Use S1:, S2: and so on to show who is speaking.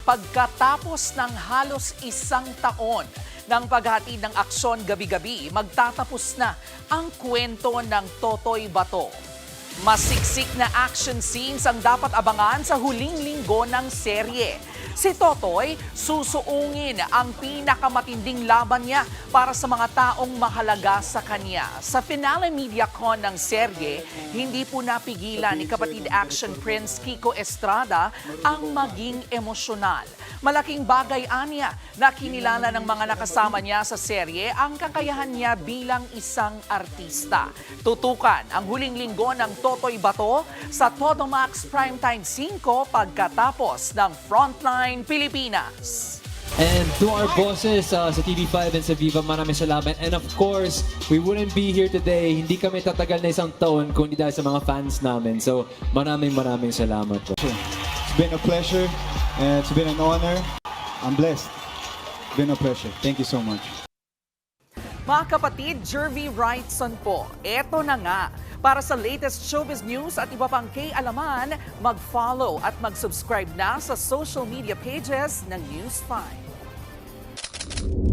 S1: Pagkatapos ng halos isang taon ng paghatid ng aksyon gabi-gabi, magtatapos na ang kwento ng Totoy Bato. Masiksik na action scenes ang dapat abangan sa huling linggo ng serye. Si Totoy, susuungin ang pinakamatinding laban niya para sa mga taong mahalaga sa kanya. Sa finale MediaCon ng serye, hindi po napigilan ni kapatid action prince Kiko Estrada ang maging emosyonal. Malaking bagay aniya na kinilala ng mga nakasama niya sa serye ang kakayahan niya bilang isang artista. Tutukan ang huling linggo ng Totoy Bato sa Todo Max Primetime 5 pagkatapos ng Frontline Pilipinas.
S2: And to our bosses sa TV5 and sa Viva, maraming salamat. And of course, we wouldn't be here today. Hindi kami tatagal na isang taon kung hindi dahil sa mga fans namin. So maraming salamat po.
S3: It's been a pleasure and it's been an honor. I'm blessed. It's been a pleasure. Thank you so much.
S1: Mga kapatid, Jervy Wrightson po. Eto na nga. Para sa latest showbiz news at iba pang K-alaman, mag-follow at mag-subscribe na sa social media pages ng News 5.